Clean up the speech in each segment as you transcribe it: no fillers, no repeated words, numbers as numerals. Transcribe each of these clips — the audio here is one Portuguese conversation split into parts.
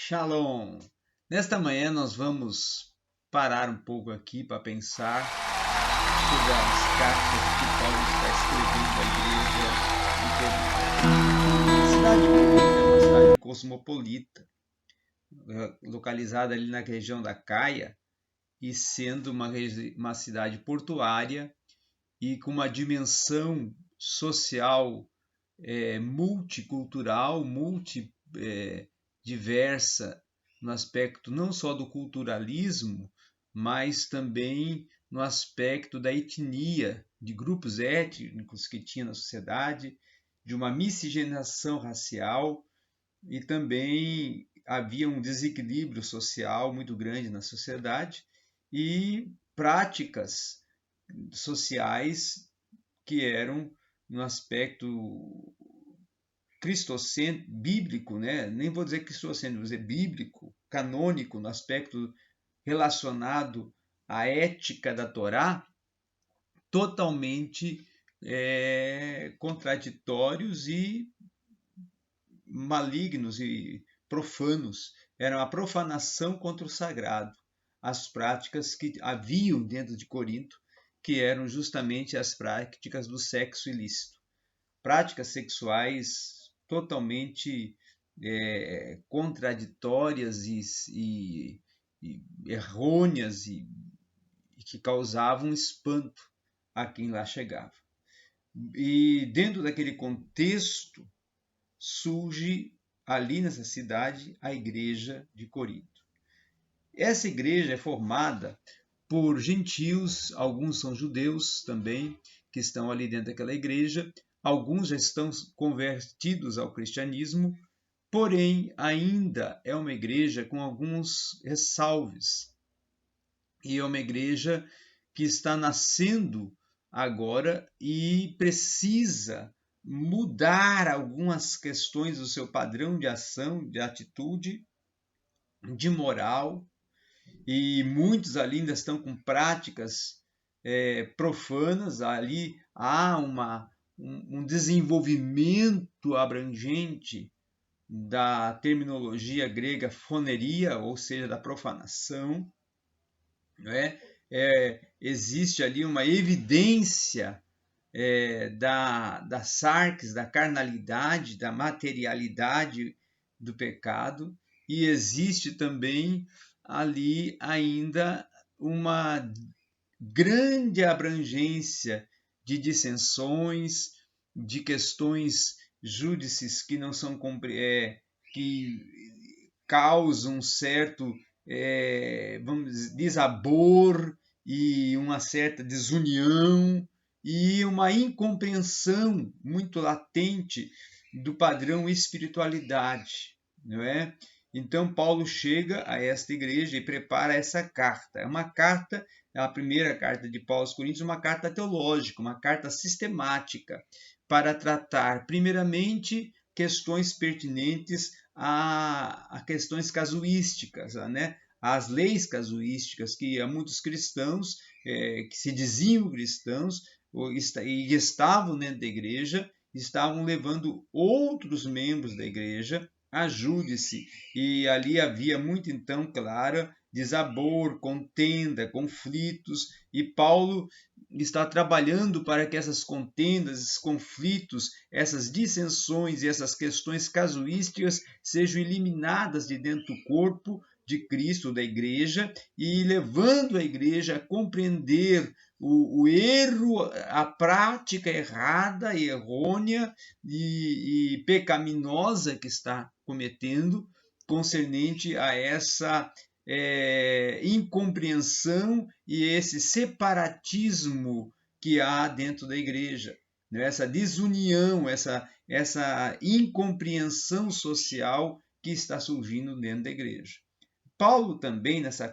Shalom! Nesta manhã nós vamos parar um pouco aqui para pensar sobre as cartas que Paulo está escrevendo à igreja de Corinto. A cidade de Corinto é uma cidade cosmopolita, localizada ali na região da Caia e sendo uma cidade portuária e com uma dimensão social multicultural, diversa no aspecto não só do culturalismo, mas também no aspecto da etnia, de grupos étnicos que tinha na sociedade, de uma miscigenação racial e também havia um desequilíbrio social muito grande na sociedade e práticas sociais que eram no aspecto cristocêntrico, bíblico, né? Nem vou dizer cristocêntrico, vou dizer bíblico, canônico, no aspecto relacionado à ética da Torá, totalmente contraditórios e malignos e profanos. Era uma profanação contra o sagrado. As práticas que haviam dentro de Corinto, que eram justamente as práticas do sexo ilícito. Práticas sexuais totalmente contraditórias e errôneas e que causavam espanto a quem lá chegava. E dentro daquele contexto surge ali nessa cidade a igreja de Corinto. Essa igreja é formada por gentios, alguns são judeus também, que estão ali dentro daquela igreja, alguns já estão convertidos ao cristianismo, porém ainda é uma igreja com alguns ressalves. E é uma igreja que está nascendo agora e precisa mudar algumas questões do seu padrão de ação, de atitude, de moral, e muitos ali ainda estão com práticas profanas. Ali há um desenvolvimento abrangente da terminologia grega foneria, ou seja, da profanação. Não é? Existe ali uma evidência da sarx, da carnalidade, da materialidade do pecado, e existe também ali ainda uma grande abrangência de dissensões, de questões júdices que não são que causam um certo desabor e uma certa desunião e uma incompreensão muito latente do padrão espiritualidade, não é? Então Paulo chega a esta igreja e prepara essa carta. É uma carta, a primeira carta de Paulo aos Coríntios, uma carta teológica, uma carta sistemática para tratar primeiramente questões pertinentes a questões casuísticas, né? As leis casuísticas que há muitos cristãos que se diziam cristãos e estavam dentro da igreja, estavam levando outros membros da igreja a júdice, e ali havia muito então, claro, desabor, contenda, conflitos, e Paulo está trabalhando para que essas contendas, esses conflitos, essas dissensões e essas questões casuísticas sejam eliminadas de dentro do corpo de Cristo, da igreja, e levando a igreja a compreender o erro, a prática errada e errônea e pecaminosa que está cometendo concernente a essa incompreensão e esse separatismo que há dentro da igreja, né? Essa desunião, essa incompreensão social que está surgindo dentro da igreja. Paulo também nessa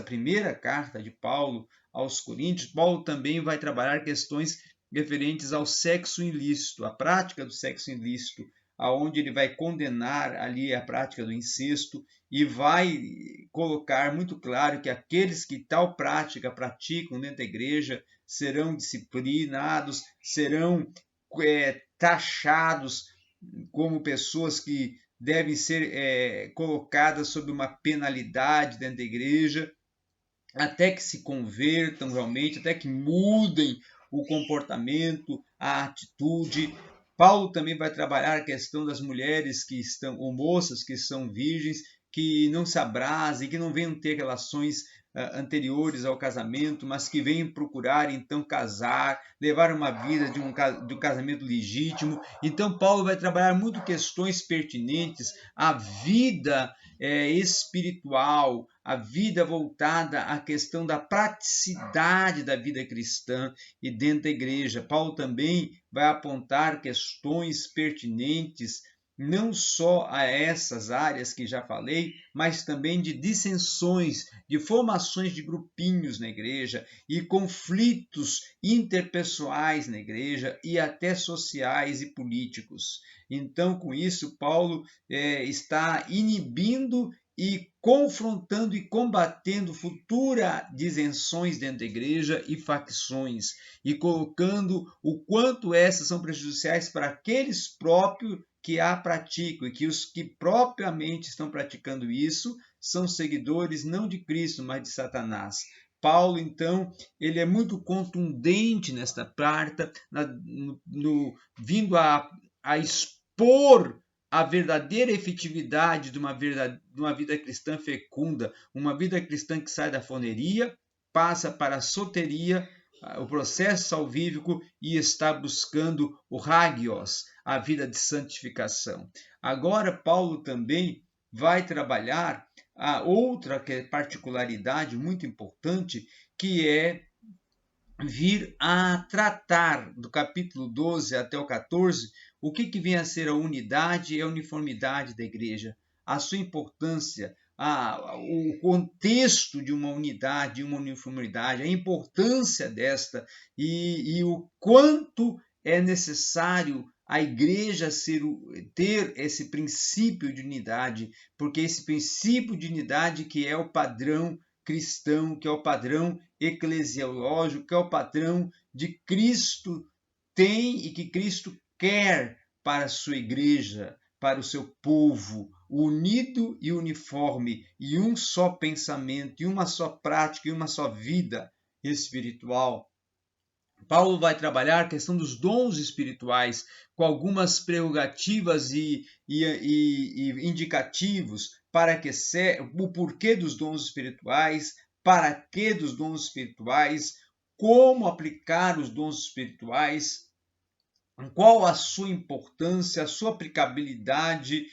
primeira carta de Paulo aos Coríntios, Paulo também vai trabalhar questões referentes ao sexo ilícito, a prática do sexo ilícito, aonde ele vai condenar ali a prática do incesto e vai colocar muito claro que aqueles que tal prática praticam dentro da igreja serão disciplinados, serão taxados como pessoas que devem ser colocadas sob uma penalidade dentro da igreja, até que se convertam realmente, até que mudem o comportamento, a atitude. Paulo também vai trabalhar a questão das mulheres que estão, ou moças que são virgens, que não se abrasem, que não venham ter relações anteriores ao casamento, mas que venham procurar então casar, levar uma vida de um casamento legítimo. Então Paulo vai trabalhar muito questões pertinentes à vida espiritual, a vida voltada à questão da praticidade da vida cristã e dentro da igreja. Paulo também vai apontar questões pertinentes não só a essas áreas que já falei, mas também de dissensões, de formações de grupinhos na igreja e conflitos interpessoais na igreja e até sociais e políticos. Então, com isso, Paulo está inibindo e confrontando e combatendo futuras disenções dentro da igreja e facções, e colocando o quanto essas são prejudiciais para aqueles próprios que a praticam, e que os que propriamente estão praticando isso são seguidores não de Cristo, mas de Satanás. Paulo, então, ele é muito contundente nesta carta, vindo a expor a verdadeira efetividade de uma vida cristã fecunda, uma vida cristã que sai da foneria, passa para a soteria, o processo salvífico, e está buscando o hagios, a vida de santificação. Agora, Paulo também vai trabalhar a outra particularidade muito importante, que é vir a tratar, do capítulo 12 até o 14, o que vem a ser a unidade e a uniformidade da igreja, a sua importância, o contexto de uma unidade e uma uniformidade, a importância desta e o quanto é necessário a igreja ter esse princípio de unidade, porque esse princípio de unidade que é o padrão cristão, que é o padrão eclesiológico, que é o padrão de Cristo tem e que Cristo quer para a sua igreja, para o seu povo, unido e uniforme, e um só pensamento, e uma só prática, e uma só vida espiritual. Paulo vai trabalhar a questão dos dons espirituais, com algumas prerrogativas e indicativos para que o porquê dos dons espirituais, para que dos dons espirituais, como aplicar os dons espirituais, qual a sua importância, a sua aplicabilidade,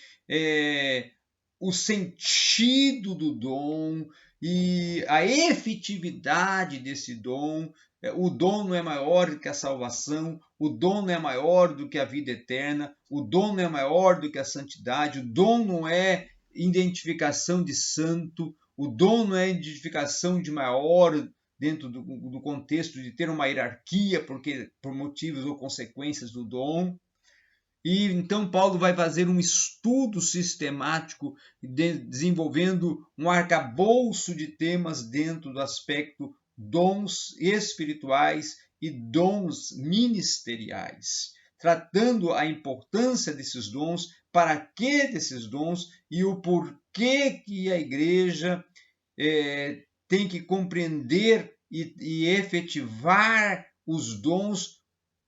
o sentido do dom e a efetividade desse dom. O dom não é maior do que a salvação, o dom não é maior do que a vida eterna, o dom não é maior do que a santidade, o dom não é identificação de santo, o dom não é identificação de maior dentro do contexto de ter uma hierarquia por motivos ou consequências do dom. E então Paulo vai fazer um estudo sistemático, desenvolvendo um arcabouço de temas dentro do aspecto dons espirituais e dons ministeriais, tratando a importância desses dons, para que desses dons e o porquê que a igreja tem que compreender e efetivar os dons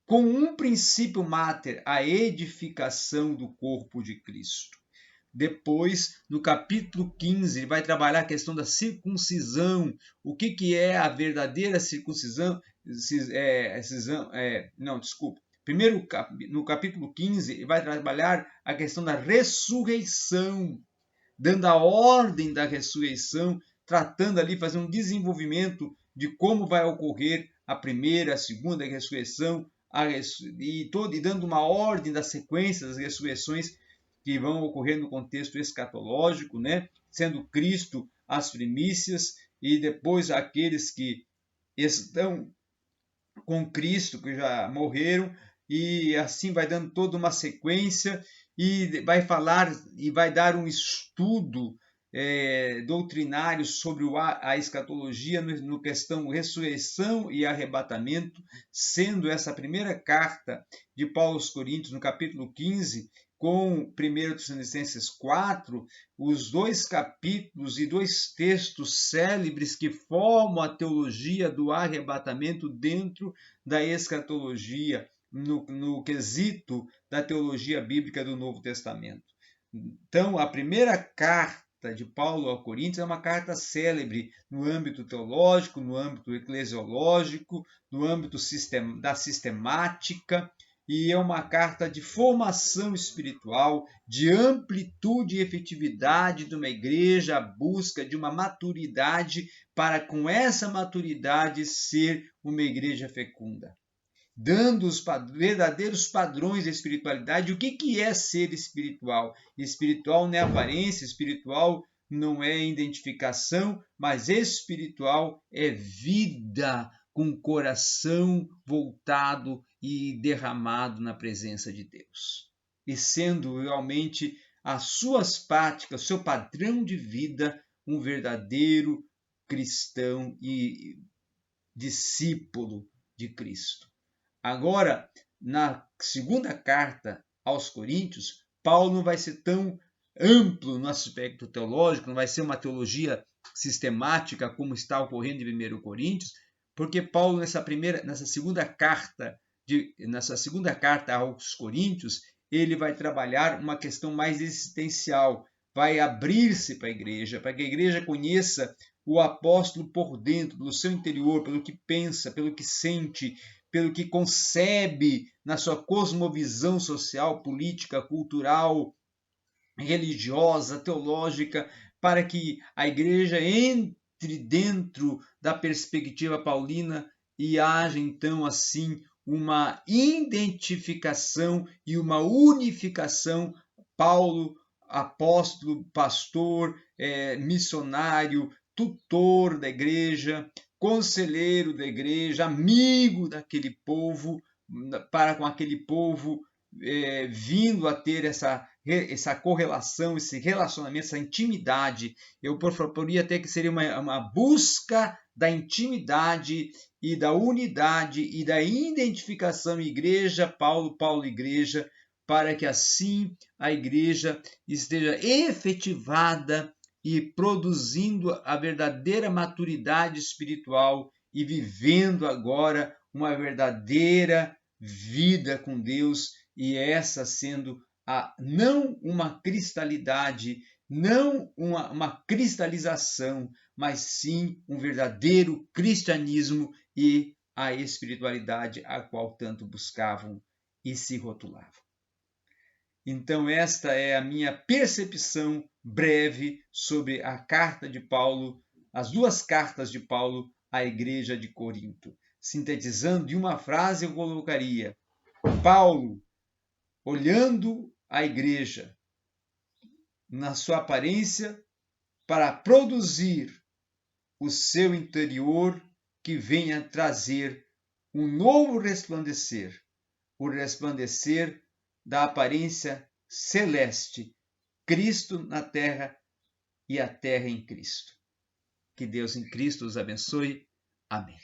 com um princípio máter, a edificação do corpo de Cristo. Depois, no capítulo 15, ele vai trabalhar a questão da circuncisão. O que é a verdadeira circuncisão? Primeiro, no capítulo 15, ele vai trabalhar a questão da ressurreição, dando a ordem da ressurreição, tratando ali, fazer um desenvolvimento de como vai ocorrer a primeira, a segunda ressurreição, e dando uma ordem da sequência das ressurreições que vão ocorrer no contexto escatológico, né? Sendo Cristo as primícias e depois aqueles que estão com Cristo, que já morreram, e assim vai dando toda uma sequência e vai falar e vai dar um estudo doutrinário sobre a escatologia no questão ressurreição e arrebatamento, sendo essa primeira carta de Paulo aos Coríntios, no capítulo 15, com 1 Tessalonicenses 4, os 2 capítulos e 2 textos célebres que formam a teologia do arrebatamento dentro da escatologia, no quesito da teologia bíblica do Novo Testamento. Então, a primeira carta de Paulo a Coríntios é uma carta célebre no âmbito teológico, no âmbito eclesiológico, no âmbito da sistemática, e é uma carta de formação espiritual, de amplitude e efetividade de uma igreja, a busca de uma maturidade para, com essa maturidade, ser uma igreja fecunda, dando os verdadeiros padrões da espiritualidade. O que é ser espiritual? Espiritual não é aparência, espiritual não é identificação, mas espiritual é vida com o coração voltado e derramado na presença de Deus. E sendo realmente as suas práticas, seu padrão de vida, um verdadeiro cristão e discípulo de Cristo. Agora, na segunda carta aos Coríntios, Paulo não vai ser tão amplo no aspecto teológico, não vai ser uma teologia sistemática como está ocorrendo em 1 Coríntios, porque Paulo, nessa segunda carta aos Coríntios, ele vai trabalhar uma questão mais existencial, vai abrir-se para que a igreja conheça o apóstolo por dentro, pelo seu interior, pelo que pensa, pelo que sente, pelo que concebe na sua cosmovisão social, política, cultural, religiosa, teológica, para que a igreja entre dentro da perspectiva paulina e haja então assim uma identificação e uma unificação. Paulo, apóstolo, pastor, missionário, tutor da igreja, conselheiro da igreja, amigo daquele povo, para com aquele povo vindo a ter essa correlação, esse relacionamento, essa intimidade. Eu proporia até que seria uma busca da intimidade e da unidade e da identificação igreja, Paulo, igreja, para que assim a igreja esteja efetivada e produzindo a verdadeira maturidade espiritual e vivendo agora uma verdadeira vida com Deus, e essa sendo não uma cristalidade, não uma cristalização, mas sim um verdadeiro cristianismo e a espiritualidade a qual tanto buscavam e se rotulavam. Então, esta é a minha percepção breve sobre a carta de Paulo, as 2 cartas de Paulo à igreja de Corinto. Sintetizando em uma frase, eu colocaria: Paulo, olhando a igreja na sua aparência, para produzir o seu interior que venha trazer um novo resplandecer, o resplandecer da aparência celeste, Cristo na terra e a terra em Cristo. Que Deus em Cristo os abençoe. Amém.